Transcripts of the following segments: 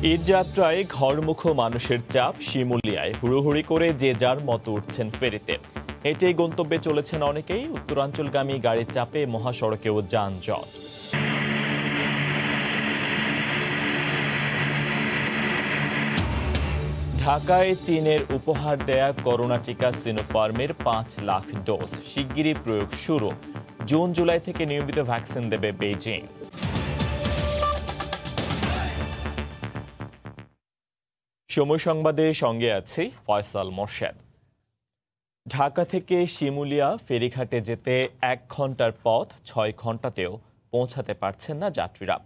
ঈদযাত্রায় ঘরমুখো মানুষের চাপ শিমুলিয়ায় হুড়োহুড়ি করে যে যার মতো উঠছেন ফেরিতে। হেঁটেই গন্তব্যে চলেছেন অনেকেই। উত্তরাঞ্চলগামী গাড়ির চাপে মহাসড়কেও যানজট। ঢাকায় চীনের উপহার দেয়া করোনা টিকা সিনোফার্মের 5 লাখ ডোজ শিগগিরই প্রয়োগ শুরু। জুন জুলাই থেকে নিয়মিত ভ্যাকসিন দেবে বেইজিং। সময় সংবাদে সঙ্গে আছি ফয়সাল মোর্শেদ। ঢাকা থেকে শিমুলিয়া ফেরিঘাটে যেতে 1 ঘন্টার পথ 6 ঘন্টাতেও পৌঁছাতে পারছেন না যাত্রীরা।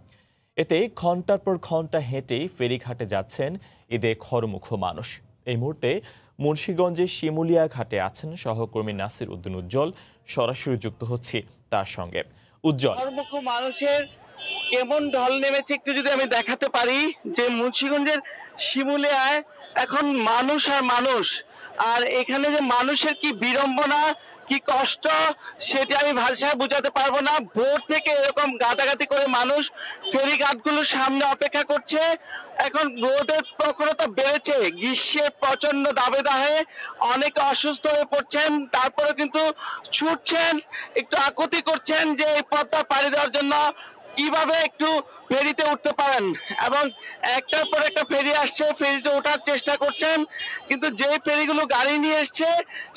এতে ঘন্টার পর ঘন্টা হেঁটেই ফেরিঘাটে যাচ্ছেন ঈদে ঘরমুখো মানুষ। এই মুহূর্তে মুন্সিগঞ্জের শিমুলিয়া ঘাটে আছেন সহকর্মী নাসির উদ্দিন উজ্জ্বল। সরাসরি যুক্ত হচ্ছি তার সঙ্গে। উজ্জ্বল, ঘরমুখো মানুষের কেমন ঢল নেমেছে একটু যদি আমি দেখাতে পারি, যে মুন্সিগঞ্জের শিমুলিয়ায় এখন মানুষ আর মানুষ। আর এখানে যে মানুষের কি বিড়ম্বনা, কি কষ্ট, সেটা আমি ভাষায় বোঝাতে পারবো না। ভোর থেকে এরকম গাদাগাদি করে মানুষ ফেরিঘাটগুলোর সামনে অপেক্ষা করছে। এখন রোদের প্রখরতা বেড়েছে, গ্রীষ্মের প্রচন্ড দাবেদাহে অনেকে অসুস্থ হয়ে পড়ছেন, তারপরে কিন্তু ছুটছেন, একটু আকুতি করছেন যে এই পথটা পাড়ি দেওয়ার জন্য কিভাবে একটু ফেরিতে উঠতে পারেন। এবং একটার পর একটা ফেরি আসছে, ফেরিতে ওঠার চেষ্টা করছেন, কিন্তু যে ফেরিগুলো গাড়ি নিয়ে এসছে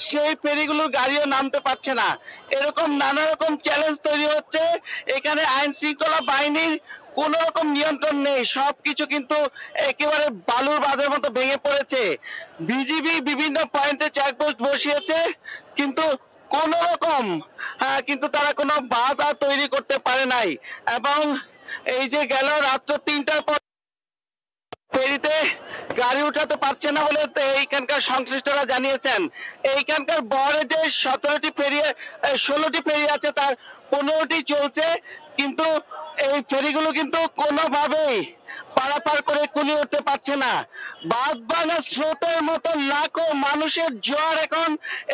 সেই ফেরিগুলো গাড়িও নামতে পারছে না। এরকম নানা রকম চ্যালেঞ্জ তৈরি হচ্ছে। এখানে আইন শৃঙ্খলা বাহিনীর কোন রকম নিয়ন্ত্রণ নেই, সবকিছু কিন্তু একেবারে বালুর বাঁধের মতো ভেঙে পড়েছে। বিজিবি বিভিন্ন পয়েন্টে চেকপোস্ট বসিয়েছে, কিন্তু কোন রকম কিন্তু তারা কোনো বাধা তৈরি করতে পারে নাই। এবং এই যে গেল রাত্র 3টার পর ফেরিতে গাড়ি উঠাতে পারছে না বলে এইখানকার সংশ্লিষ্টরা জানিয়েছেন। এইখানকার বহরে যে 17টি ফেরি 16টি ফেরি আছে, তার 15টি চলছে, কিন্তু এই ফেরিগুলো কিন্তু কোনোভাবেই পারাপার করে কুলিয়ে উঠতে পারছে না। বাঁধ ভাঙা স্রোতের মতো লাখো মানুষের জ্বর এখন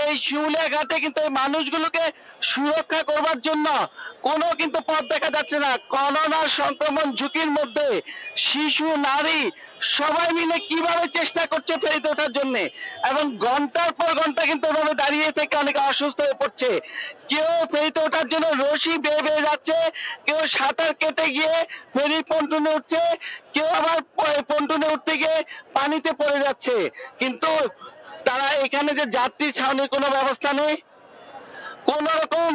এই শিমুলিয়া ঘাটে, কিন্তু এই মানুষগুলোকে সুরক্ষা করবার জন্য কোনো কিন্তু পথ দেখা যাচ্ছে না। করোনা সংক্রমণ ঝুঁকির মধ্যে শিশু, নারী সবাই মিলে কিভাবে চেষ্টা করছে ফেরিতে ওঠার জন্য, এবং ঘন্টার পর ঘন্টা কিন্তু ওভাবে দাঁড়িয়ে থেকে অনেকে অসুস্থ হয়ে পড়ছে। কেউ ফেরিতে ওঠার জন্য রশি বেয়ে বেয়ে যাচ্ছে, কেউ সাঁতার কেটে গিয়ে ফেরি পন্টুনে উঠছে, কেউ আবার পন্টুনে উঠতে গিয়ে পানিতে পড়ে যাচ্ছে। কিন্তু তারা এখানে যে যাত্রী ছাউনির কোনো ব্যবস্থা নেই, কোন রকম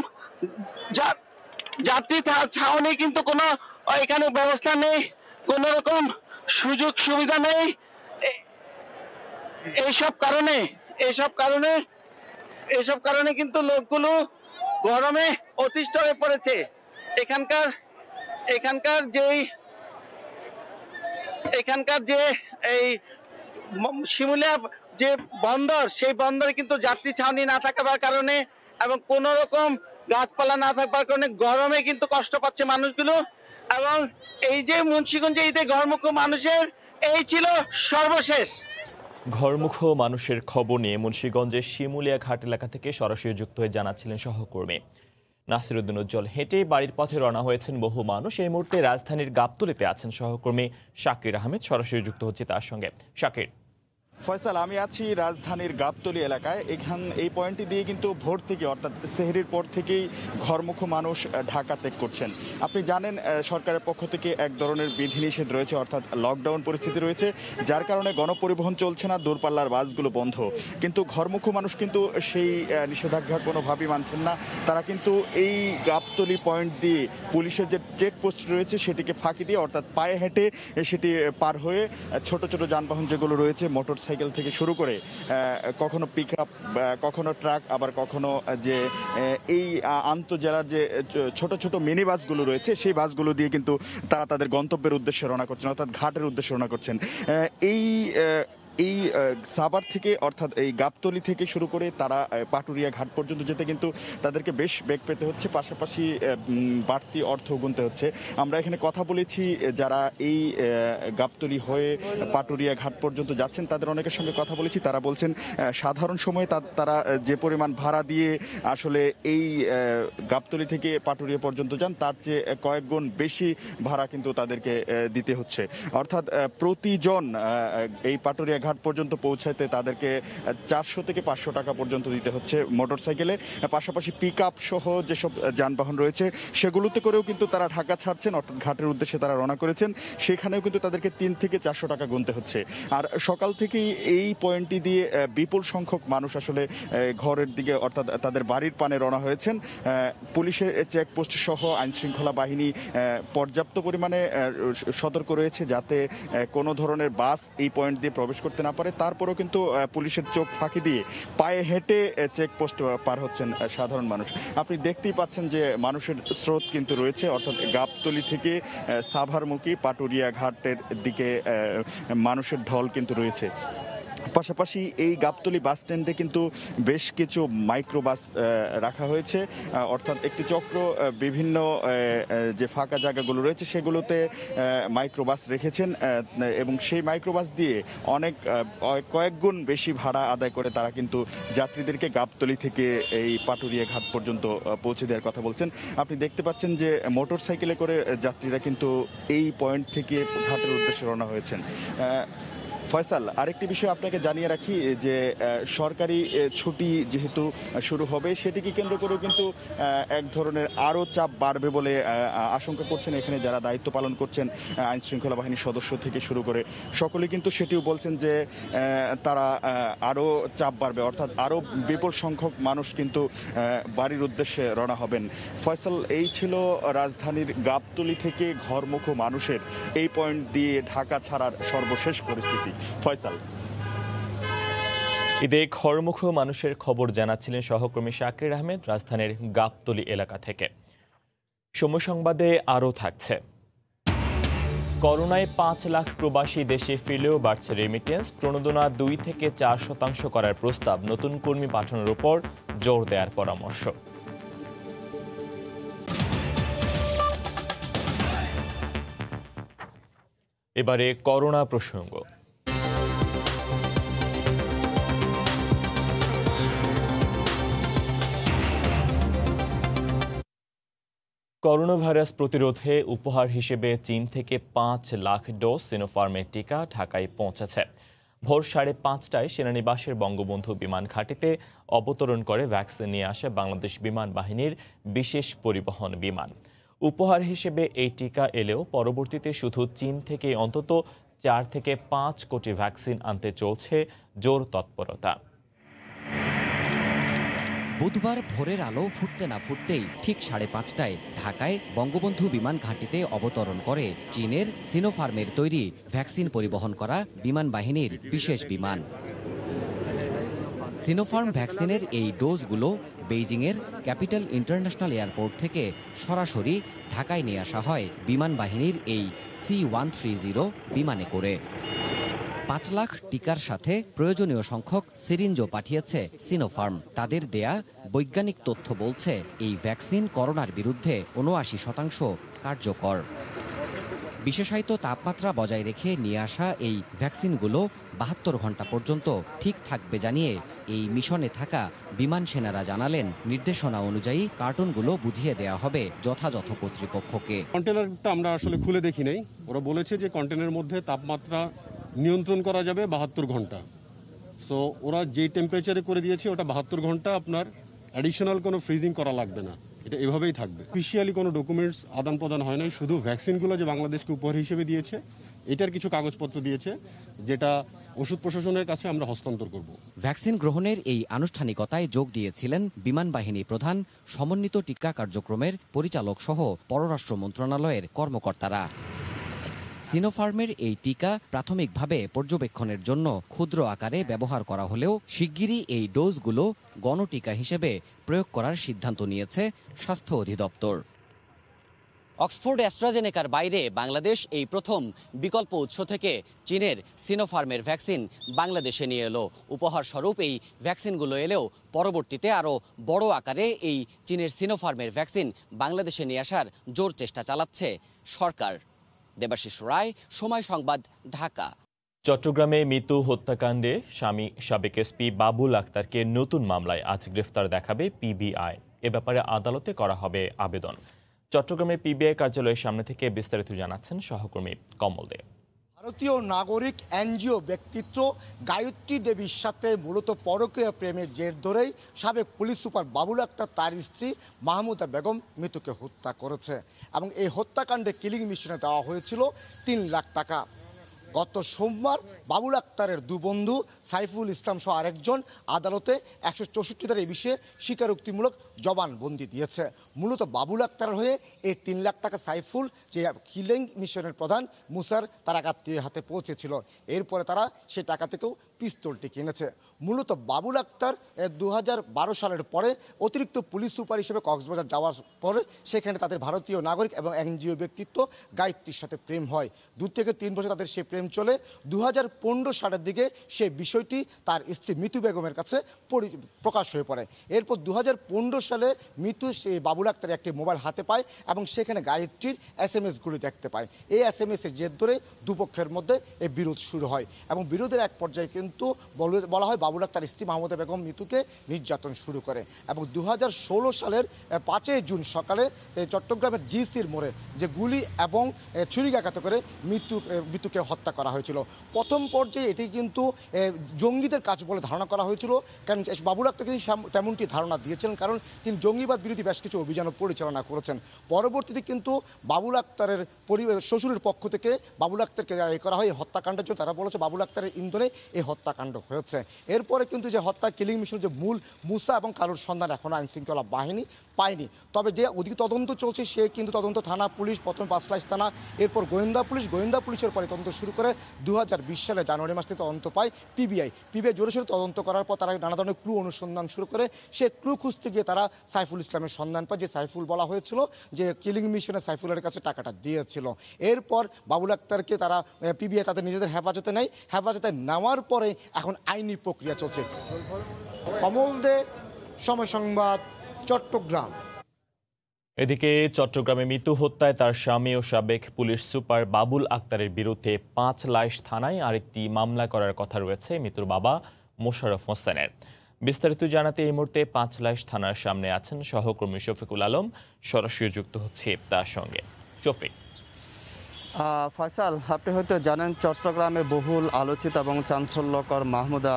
যাত্রী ছাউনি কিন্তু কোনো এখানে ব্যবস্থা নেই, কোন রকম সুযোগ সুবিধা নেই। এইসব কারণে কিন্তু লোকগুলো গরমে অতিষ্ঠ হয়ে পড়েছে। এখানকার যে এই শিমুলিয়া যে বন্দর, সেই বন্দরে কিন্তু যাত্রী ছাউনি না থাকার কারণে এবং কোন রকম গাছপালা না থাকবার কারণে গরমে কিন্তু কষ্ট পাচ্ছে মানুষগুলো। এবং এই যে মুন্সিগঞ্জে ঈদে ঘরমুখো মানুষের এই ছিল সর্বশেষ। ঘরমুখো মানুষের খবর নিয়ে মুন্সিগঞ্জের শিমুলিয়া ঘাট এলাকা থেকে সরাসরি যুক্ত হয়ে জানাচ্ছিলেন সহকর্মী নাসির উদ্দিন উজ্জ্বল। হেঁটে বাড়ির পথে রওনা হয়েছেন বহু মানুষ। এই মুহূর্তে রাজধানীর গাবতলীতে আছেন সহকর্মী শাকির আহমেদ। সরাসরি যুক্ত হচ্ছে তার সঙ্গে। শাকির। ফয়সাল, আমি আছি রাজধানীর গাবতলী এলাকায়। এই পয়েন্টটি দিয়ে কিন্তু ভোর থেকে, অর্থাৎ সেহরির পর থেকেই ঘরমুখো মানুষ ঢাকা ত্যাগ করছেন। আপনি জানেন সরকারের পক্ষ থেকে এক ধরনের বিধিনিষেধ রয়েছে, অর্থাৎ লকডাউন পরিস্থিতি রয়েছে, যার কারণে গণপরিবহন চলছে না, দূরপাল্লার বাসগুলো বন্ধ। কিন্তু ঘরমুখো মানুষ কিন্তু সেই নিষেধাজ্ঞা কোনোভাবেই মানছেন না। তারা কিন্তু এই গাবতলী পয়েন্ট দিয়ে পুলিশের যে চেকপোস্ট রয়েছে সেটিকে ফাঁকি দিয়ে, অর্থাৎ পায়ে হেঁটে সেটি পার হয়ে ছোট ছোট যানবাহন যেগুলো রয়েছে, মোটর সাইকেল থেকে শুরু করে কখনো পিক আপ, কখনো ট্রাক, আবার কখনো যে এই আন্তঃজেলার যে ছোট ছোট মিনি বাসগুলো রয়েছে, সেই বাসগুলো দিয়ে কিন্তু তারা তাদের গন্তব্যের উদ্দেশ্যে রওনা করছেন, অর্থাৎ ঘাটের উদ্দেশ্যে রওনা করছেন। এই এই সাভার থেকে অর্থাৎ এই গাবতলী থেকে শুরু করে তারা পাটুরিয়া ঘাট পর্যন্ত যেতে কিন্তু তাদেরকে বেশ বেগ পেতে হচ্ছে, পাশাপাশি বাড়তি অর্থ গুনতে হচ্ছে। আমরা এখানে কথা বলেছি যারা এই গাবতলী হয়ে পাটুরিয়া ঘাট পর্যন্ত যাচ্ছেন, তাদের অনেকের সঙ্গে কথা বলেছি। তারা বলছেন সাধারণ সময়ে তারা যে পরিমাণ ভাড়া দিয়ে আসলে এই গাবতলী থেকে পাটুরিয়া পর্যন্ত যান, তার চেয়ে কয়েক গুণ বেশি ভাড়া কিন্তু তাদেরকে দিতে হচ্ছে। অর্থাৎ প্রতিজন এই পাটুরিয়া ঘাট পর্যন্ত পৌঁছাতে তাদেরকে 400 থেকে 500 টাকা পর্যন্ত দিতে হচ্ছে মোটরসাইকেলে। পাশাপাশি পিক আপ সহ যেসব যানবাহন রয়েছে সেগুলোতে করেও কিন্তু তারা ঢাকা ছাড়ছেন, অর্থাৎ ঘাটের উদ্দেশ্যে তারা রওনা করেছেন, সেখানেও কিন্তু তাদেরকে 3 থেকে 400 টাকা গুনতে হচ্ছে। আর সকাল থেকেই এই পয়েন্টটি দিয়ে বিপুল সংখ্যক মানুষ আসলে ঘরের দিকে অর্থাৎ তাদের বাড়ির পানে রওনা হয়েছেন। পুলিশের চেকপোস্ট সহ আইনশৃঙ্খলা বাহিনী পর্যাপ্ত পরিমাণে সতর্ক রয়েছে যাতে কোনো ধরনের বাস এই পয়েন্ট দিয়ে প্রবেশ করতে না পারে। তারপরেও কিন্তু পুলিশের চোখ ফাঁকি দিয়ে পায়ে হেঁটে চেকপোস্ট পার হচ্ছেন সাধারণ মানুষ। আপনি দেখতেই পাচ্ছেন যে মানুষের স্রোত কিন্তু রয়েছে, অর্থাৎ গাবতলী থেকে সাভারমুখী পাটুরিয়া ঘাটের দিকে মানুষের ঢল কিন্তু রয়েছে। পাশাপাশি এই গাবতলী বাস স্ট্যান্ডে কিন্তু বেশ কিছু মাইক্রোবাস রাখা হয়েছে, অর্থাৎ একটি চক্র বিভিন্ন যে ফাঁকা জায়গাগুলো রয়েছে সেগুলোতে মাইক্রোবাস রেখেছেন এবং সেই মাইক্রোবাস দিয়ে কয়েক গুণ বেশি ভাড়া আদায় করে তারা কিন্তু যাত্রীদেরকে গাবতলী থেকে এই পাটুরিয়া ঘাট পর্যন্ত পৌঁছে দেওয়ার কথা বলছেন। আপনি দেখতে পাচ্ছেন যে মোটর সাইকেলে করে যাত্রীরা কিন্তু এই পয়েন্ট থেকে ঘাটের উদ্দেশ্যে রওনা হয়েছেন। ফয়সাল, আরেকটি বিষয় আপনাকে জানিয়ে রাখি যে সরকারি ছুটি যেহেতু শুরু হবে সেটিকে কেন্দ্র করেও কিন্তু এক ধরনের আরও চাপ বাড়বে বলে আশঙ্কা করছেন এখানে যারা দায়িত্ব পালন করছেন, আইন শৃঙ্খলা বাহিনীর সদস্য থেকে শুরু করে সকলে কিন্তু সেটিও বলছেন যে তারা আরও চাপ বাড়বে, অর্থাৎ আরও বিপুল সংখ্যক মানুষ কিন্তু বাড়ির উদ্দেশ্যে রওনা হবেন। ফয়সাল, এই ছিল রাজধানীর গাবতলী থেকে ঘরমুখো মানুষের এই পয়েন্ট দিয়ে ঢাকা ছাড়ার সর্বশেষ পরিস্থিতি। ফয়সাল। ঈদে ঘরমুখো মানুষের খবর জানাচ্ছিলেন সহকর্মী শাকির আহমেদ রাজধানীর গাবতলী এলাকা থেকে। সময় সংবাদে আরও থাকছে, করোনায় 5 লাখ প্রবাসী দেশে ফিরলেও বাড়ছে রেমিটেন্স, প্রণোদনা 2 থেকে 4% করার প্রস্তাব, নতুন কর্মী পাঠানোর উপর জোর দেওয়ার পরামর্শ। এবারে করোনা প্রসঙ্গ। করোনা ভাইরাস প্রতিরোধে উপহার হিসেবে চীন থেকে 5 লাখ ডোজ সিনোফার্মের টিকা ঢাকায় পৌঁছেছে। ভোর 5:30টায় সেনানিবাসের বঙ্গবন্ধু বিমান ঘাঁটিতে অবতরণ করে ভ্যাকসিন নিয়ে আসে বাংলাদেশ বিমান বাহিনীর বিশেষ পরিবহন বিমান। উপহার হিসেবে এই টিকা এলেও পরবর্তীতে শুধু চীন থেকে অন্তত 4 থেকে 5 কোটি ভ্যাকসিন আনতে চলছে জোর তৎপরতা। বুধবার ভোরের আলো ফুটতে না ফুটতেই ঠিক 5:30টায় ঢাকায় বঙ্গবন্ধু বিমান ঘাঁটিতে অবতরণ করে চীনের সিনোফার্মের তৈরি ভ্যাকসিন পরিবহন করা বিমান বাহিনীর বিশেষ বিমান। সিনোফার্ম ভ্যাকসিনের এই ডোজগুলো বেইজিংয়ের ক্যাপিটাল ইন্টারন্যাশনাল এয়ারপোর্ট থেকে সরাসরি ঢাকায় নিয়ে আসা হয় বিমান বাহিনীর এই C-130 বিমানে করে। 5 লাখ টিকার সাথে প্রয়োজনীয় সংখ্যক সিরিঞ্জও পাঠিয়েছে সিনোফার্ম। তাদের দেয়া বৈজ্ঞানিক তথ্য বলছে এই ভ্যাকসিন করোনার বিরুদ্ধে 79% কার্যকর। বিশেষায়িত তাপমাত্রা বজায় রেখে নিয়ে আসা এই ভ্যাকসিনগুলো 72 ঘন্টা পর্যন্ত ঠিক থাকবে জানিয়ে এই মিশনে থাকা বিমান সেনারা জানালেন, নির্দেশনা অনুযায়ী কার্টুনগুলো বুঝিয়ে দেওয়া হবে যথাযথ কর্তৃপক্ষকে। কন্টেনারটা আমরা আসলে খুলে দেখি নাই, ওরা বলেছে যে কন্টেনারের মধ্যে তাপমাত্রা নিয়ন্ত্রণ করা যাবে 72 ঘন্টা। সো ওরা যে টেম্পারেচারে করে দিয়েছে ওটা 72 ঘন্টা, আপনার অ্যাডিশনাল কোনো ফ্রিজিং করা লাগবে না, এটা এভাবেই থাকবে। অফিসিয়ালি কোনো ডকুমেন্টস আদান প্রদান হয় নাই, শুধু ভ্যাকসিনগুলো যে বাংলাদেশকে উপহার হিসেবে দিয়েছে এটার কিছু কাগজপত্র দিয়েছে যেটা ওষুধ প্রশাসনের কাছে আমরা হস্তান্তর করব। ভ্যাকসিন গ্রহণের এই আনুষ্ঠানিকতায় যোগ দিয়েছিলেন বিমান বাহিনী প্রধান, সমন্বিত টিকা কার্যক্রমের পরিচালক সহ পররাষ্ট্র মন্ত্রণালয়ের কর্মকর্তারা। সিনোফার্মের এই টিকা প্রাথমিকভাবে পর্যবেক্ষণের জন্য ক্ষুদ্র আকারে ব্যবহার করা হলেও শিগগিরই এই ডোজগুলো গণটিকা হিসেবে প্রয়োগ করার সিদ্ধান্ত নিয়েছে স্বাস্থ্য অধিদপ্তর। অক্সফোর্ড অ্যাস্ট্রাজেনেকার বাইরে বাংলাদেশ এই প্রথম বিকল্প উৎস থেকে চীনের সিনোফার্মের ভ্যাকসিন বাংলাদেশে নিয়ে এলো। উপহার স্বরূপ এই ভ্যাকসিনগুলো এলেও পরবর্তীতে আরও বড় আকারে এই চীনের সিনোফার্মের ভ্যাকসিন বাংলাদেশে নিয়ে আসার জোর চেষ্টা চালাচ্ছে সরকার। দেবাশিস রায়, সময় সংবাদ, ঢাকা। চট্টগ্রামে মিতু হত্যাকাণ্ডে স্বামী সাবেক এসপি বাবুল আক্তারকে নতুন মামলায় আজ গ্রেফতার দেখাবে পিবিআই। এ ব্যাপারে আদালতে করা হবে আবেদন। চট্টগ্রামের পিবিআই কার্যালয়ের সামনে থেকে বিস্তারিত জানাচ্ছেন সহকর্মী কমল দে। ভারতীয় নাগরিক এনজিও ব্যক্তিত্ব গায়ত্রী দেবীর সাথে মূলত পরকীয়া প্রেমের জের ধরেই সাবেক পুলিশ সুপার বাবুল আক্তার তার স্ত্রী মাহমুদা বেগম মিতুকে হত্যা করেছে এবং এই হত্যাকাণ্ডে কিলিং মিশনে দেওয়া হয়েছিল ৩ লাখ টাকা। গত সোমবার বাবুল আক্তারের দু বন্ধু সাইফুল ইসলাম সহ আরেকজন আদালতে ১৬৪ ধারা এই বিষয়ে স্বীকারোক্তিমূলক জবানবন্দি দিয়েছে। মূলত বাবুল আক্তারের হয়ে এই ৩ লাখ টাকা সাইফুল যে কিলিং মিশনের প্রধান মুসার তার আত্মীয় হাতে পৌঁছেছিল। এরপরে তারা সেই টাকা থেকেও পিস্তলটি কিনেছে। মূলত বাবুল আক্তার ২০১২ সালের পরে অতিরিক্ত পুলিশ সুপার হিসেবে কক্সবাজার যাওয়ার পরে সেখানে তাদের ভারতীয় নাগরিক এবং এনজিও ব্যক্তিত্ব গায়ত্রীর সাথে প্রেম হয়। ২ থেকে ৩ বছর তাদের সেই প্রেম চলে। ২০১৫ সালের দিকে সে বিষয়টি তার স্ত্রী মিতু বেগমের কাছে প্রকাশ হয়ে পড়ে। এরপর ২০১৫ সালে মিতু সেই বাবুল আক্তারের একটি মোবাইল হাতে পায় এবং সেখানে গায়ত্রীর SMS-গুলি দেখতে পায়। এই SMS-এর জের ধরে দুপক্ষের মধ্যে এই বিরোধ শুরু হয় এবং বিরোধের এক পর্যায়ে কিন্তু বলা হয় বাবুল আক্তার স্ত্রী মাহমুদা বেগম মিতুকে নির্যাতন শুরু করে এবং ২০১৬ সালের ৫ই জুন সকালে চট্টগ্রামের জিসির মোড়ে যে গুলি এবং ছুরিকাঘাত করে মিতুকে হত্যা করা হয়েছিল। প্রথম পর্যায়ে এটি কিন্তু জঙ্গিদের কাজ বলে ধারণা করা হয়েছিল, কারণ বাবুল আক্তার কিন্তু তেমনটি ধারণা দিয়েছিলেন, কারণ তিনি জঙ্গিবাদ বিরোধী বেশ কিছু অভিযানও পরিচালনা করেছেন। পরবর্তীতে কিন্তু বাবুল আক্তারের শ্বশুরের পক্ষ থেকে বাবুল আক্তারকে করা হয় এই হত্যাকাণ্ডের জন্য। তারা বলেছে বাবুল আক্তারের ইন্ধনে এই হত্যাকাণ্ড হয়েছে। এরপরে কিন্তু যে হত্যা কিলিং মিশনের যে মূল মুসা এবং কারোর সন্ধান এখনও আইনশৃঙ্খলা বাহিনী পায়নি। তবে যে ওদিকে তদন্ত চলছে সে কিন্তু তদন্ত থানা পুলিশ, প্রথম পাঁচলাইশ থানা, এরপর গোয়েন্দা পুলিশের পরে তদন্ত শুরু করে ২০২০ সালে জানুয়ারি মাস থেকে তদন্ত পায় পিবিআই জোরে সোরে তদন্ত করার পর তারা নানা ধরনের ক্লু অনুসন্ধান শুরু করে। সে ক্লু খুঁজতে গিয়ে তারা সাইফুল ইসলামের সন্ধান পায়, যে সাইফুল বলা হয়েছিল যে কিলিং মিশনে সাইফুলের কাছে টাকাটা দিয়েছিল। এরপর বাবুল আক্তারকে তারা পিবিআই তাদের নিজেদের হেফাজতে নেয়। হেফাজতে নেওয়ার পরে এখন আইনি প্রক্রিয়া চলছে। কমল দে, সময় সংবাদ, চট্টগ্রাম। এদিকে চট্টগ্রামে মিতু হত্যায় তার স্বামী ও সাবেক পুলিশ সুপার বাবুল আক্তারের বিরুদ্ধে ৫লাইশ থানায় আরেকটি মামলা করার কথা রয়েছে মিতুর বাবা মোশাররফ হোসেনের। বিস্তারিত জানাতে এই মুহূর্তে ৫লাইশ থানার সামনে আছেন সহকর্মী শফিকুল আলম। সরাসরি যুক্ত হচ্ছে তার সঙ্গে। শফিক। ফয়সাল, আপনি হয়তো জানেন চট্টগ্রামে বহুল আলোচিত এবং চাঞ্চল্যকর মাহমুদা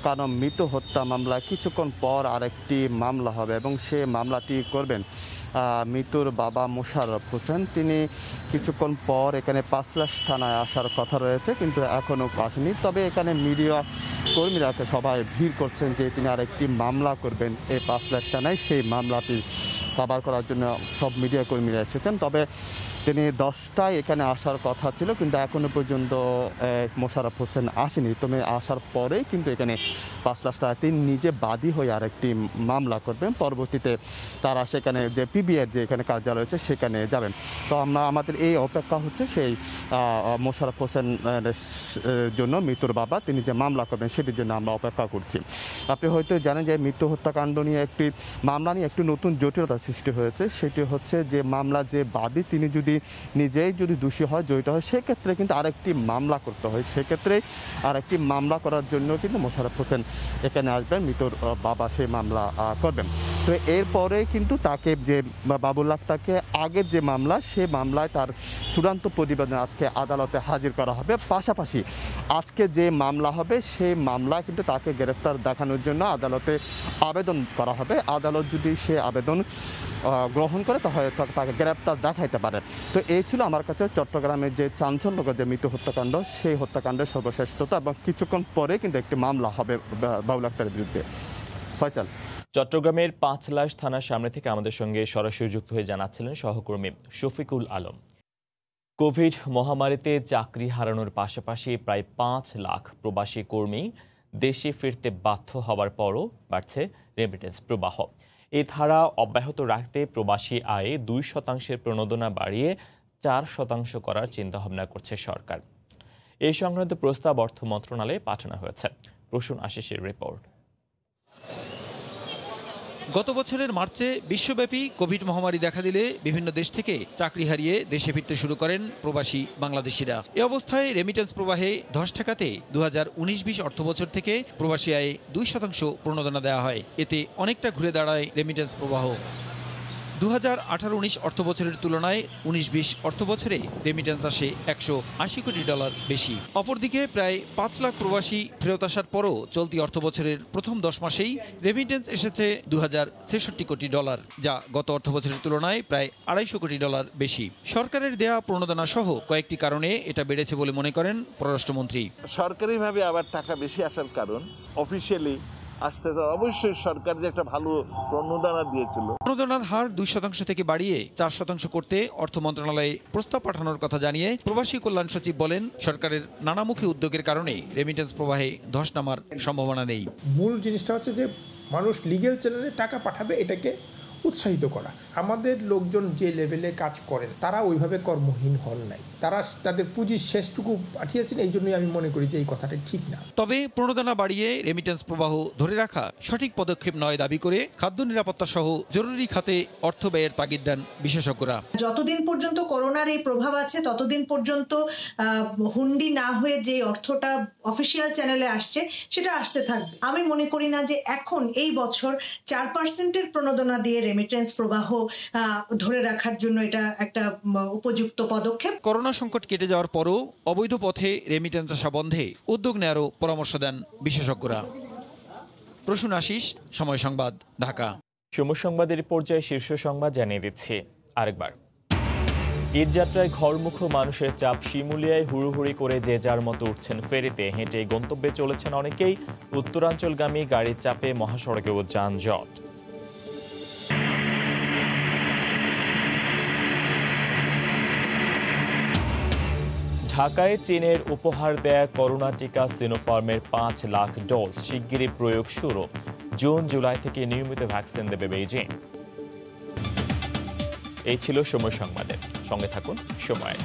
কানম মিতু হত্যা মামলা কিছুক্ষণ পর আরেকটি মামলা হবে এবং সে মামলাটি করবেন মিতুর বাবা মোশাররফ হোসেন। তিনি কিছুক্ষণ পর এখানে ৫লাইশ থানায় আসার কথা রয়েছে, কিন্তু এখনও আসেনি। তবে এখানে মিডিয়া কর্মীরা সবাই ভিড় করছেন যে তিনি আরেকটি মামলা করবেন এই ৫লাইশ থানায়। সেই মামলাটি কভার করার জন্য সব মিডিয়া কর্মীরা এসেছেন। তবে তিনি 10টায় এখানে আসার কথা ছিল, কিন্তু এখনও পর্যন্ত মোশাররফ হোসেন আসেনি। তবে আসার পরেই কিন্তু এখানে ৫লাইশ থানায় তিনি নিজে বাদী হয়ে আরেকটি মামলা করবেন। পরবর্তীতে তারা সেখানে যে পিবিআইয়ের যে এখানে কার্যালয় রয়েছে সেখানে যাবেন। তো আমাদের এই অপেক্ষা হচ্ছে সেই মোশাররফ হোসেনের জন্য, মৃত্যুর বাবা তিনি যে মামলা করবেন সেটির জন্য আমরা অপেক্ষা করছি। আপনি হয়তো জানেন যে মৃত্যু হত্যাকাণ্ড নিয়ে একটি মামলা নিয়ে একটি নতুন জটিলতা সৃষ্টি হয়েছে। সেটি হচ্ছে যে মামলা যে বাদী তিনি নিজেই যদি দোষী হয়, জড়িত হয়, সেক্ষেত্রে কিন্তু আরেকটি মামলা করতে হয়। সেক্ষেত্রে আরেকটি মামলা করার জন্য কিন্তু মোশাররফ হোসেন এখানে আসবেন, মৃত্যুর বাবা সেই মামলা করবেন। তো এরপরে কিন্তু তাকে যে বাবুল আক্তারকে আগের যে মামলা, সে মামলায় তার চূড়ান্ত প্রতিবেদন আজকে আদালতে হাজির করা হবে। পাশাপাশি আজকে যে মামলা হবে সেই মামলা কিন্তু তাকে গ্রেফতার দেখানোর জন্য আদালতে আবেদন করা হবে। আদালত যদি সে আবেদন গ্রহণ করে তাহলে তাকে গ্রেফতার দেখাইতে পারে। তো এই ছিল আমার কাছে চট্টগ্রামের যে চাঞ্চল্যকর যে মৃত্যু হত্যাকাণ্ড, সেই হত্যাকাণ্ডের সর্বশেষ তথ্য, এবং কিছুক্ষণ পরে কিন্তু একটি মামলা হবে বাবুল আক্তারের বিরুদ্ধে। ফয়সাল। চট্টগ্রামের ৫লাইশ থানার সামনে থেকে আমাদের সঙ্গে সরাসরি যুক্ত হয়ে জানাচ্ছিলেন সহকর্মী শফিকুল আলম। কোভিড মহামারীতে চাকরি হারানোর পাশাপাশি প্রায় ৫ লাখ প্রবাসী কর্মী দেশে ফিরতে বাধ্য হওয়ার পরও বাড়ছে রেমিটেন্স প্রবাহ। এই ধারা অব্যাহত রাখতে প্রবাসী আয়ে 2% প্রণোদনা বাড়িয়ে 4% করার চিন্তাভাবনা করছে সরকার। এই সংক্রান্ত প্রস্তাব অর্থ মন্ত্রণালয়ে পাঠানো হয়েছে। প্রসূন আশিসের রিপোর্ট। গত বছরের মার্চে বিশ্বব্যাপী কোভিড মহামারী দেখা দিলে বিভিন্ন দেশ থেকে চাকরি হারিয়ে দেশে ফিরতে শুরু করেন প্রবাসী বাংলাদেশিরা। এ অবস্থায় রেমিটেন্স প্রবাহে ধস ঠেকাতে 2019-20 অর্থবছর থেকে প্রবাসী আয়ে 2% প্রণোদনা দেওয়া হয়। এতে অনেকটা ঘুরে দাঁড়ায় রেমিটেন্স প্রবাহ। 2018-19 অর্থবছরের তুলনায় 19-20 অর্থবছরে রেমিটেন্স আসে $180 কোটি বেশি। অপরদিকে প্রায় 5 লাখ প্রবাসী ফেরত আসার পরও চলতি অর্থবছরের প্রথম 10 মাসেই রেমিটেন্স এসেছে $2066 কোটি, যা গত অর্থবছরের তুলনায় প্রায় $250 কোটি বেশি। সরকারের দেয়া প্রণোদনা সহ কয়েকটি কারণে এটা বেড়েছে বলে মনে করেন পররাষ্ট্রমন্ত্রী। সরকারিভাবে আবার টাকা বেশি আসার কারণ অফিসিয়ালি আসছে, তো অবশ্যই সরকার যে একটা ভালো প্রণোদনা দিয়েছিল। প্রণোদনার হার 2% থেকে বাড়িয়ে 4% করতে অর্থ মন্ত্রণালয়ে প্রস্তাব পাঠানোর কথা জানিয়ে প্রবাসী কল্যাণ সচিব বলেন, সরকারের নানামুখী উদ্যোগের কারণে রেমিটেন্স প্রবাহে ধস নামার সম্ভাবনা নেই। মূল জিনিসটা হচ্ছে যে মানুষ লিগ্যাল চ্যানেলে টাকা পাঠাবে, এটাকে উৎসাহিত করা। আমাদের লোকজন যে লেভেলে কাজ করেন তারা ওইভাবে কর্মহীন হন নাই, তারা তাদের পুঁজির শেষটুকু পাঠিয়েছেন। এই জন্যই আমি মনে করি যে এই কথাটা ঠিক না। তবে প্রণোদনা বাড়িয়ে রেমিটেন্স প্রবাহ ধরে রাখা সঠিক পদক্ষেপ নয় দাবি করে খাদ্য নিরাপত্তা সহ জরুরি খাতে অর্থ ব্যয়ের তাগিদ দেন বিশেষজ্ঞরা। যতদিন পর্যন্ত করোনার এই প্রভাব আছে ততদিন পর্যন্ত হুন্ডি না হয়ে যে অর্থটা অফিসিয়াল চ্যানেলে আসছে সেটা আসতে থাকবে। আমি মনে করি না যে এখন এই বছর 4%-এর প্রণোদনা দিয়ে রেমিটেন্স প্রবাহ ধরে রাখার জন্য এটা একটা উপযুক্ত পদক্ষেপ। করোনা সংকট কেটে যাওয়ার পরও অবৈধ পথে রেমিটেন্স আসা বন্ধে উদ্যোগ নেওয়ারও পরামর্শ দেন বিশেষজ্ঞরা। প্রসূন আশিস, সময় সংবাদ, ঢাকা। সময় সংবাদের পর্যায়ে শীর্ষ সংবাদ জানিয়ে দিচ্ছি আরেকবার। ঈদযাত্রায় ঘরমুখো মানুষের চাপ। শিমুলিয়ায় হুড়োহুড়ি করে যে যার মতো উঠছেন ফেরিতে, হেঁটে গন্তব্যে চলেছেন অনেকেই। উত্তরাঞ্চলগামী গাড়ির চাপে মহাসড়কেও যানজট। ঢাকায় চীনের উপহার দেয়া করোনা টিকা সিনোফার্মের 5 লাখ ডোজ শিগগিরই প্রয়োগ শুরু। জুন-জুলাই থেকে নিয়মিত ভ্যাকসিন দেবে বেইজিং। এই ছিল সময় সংবাদের সঙ্গে থাকুন সময়।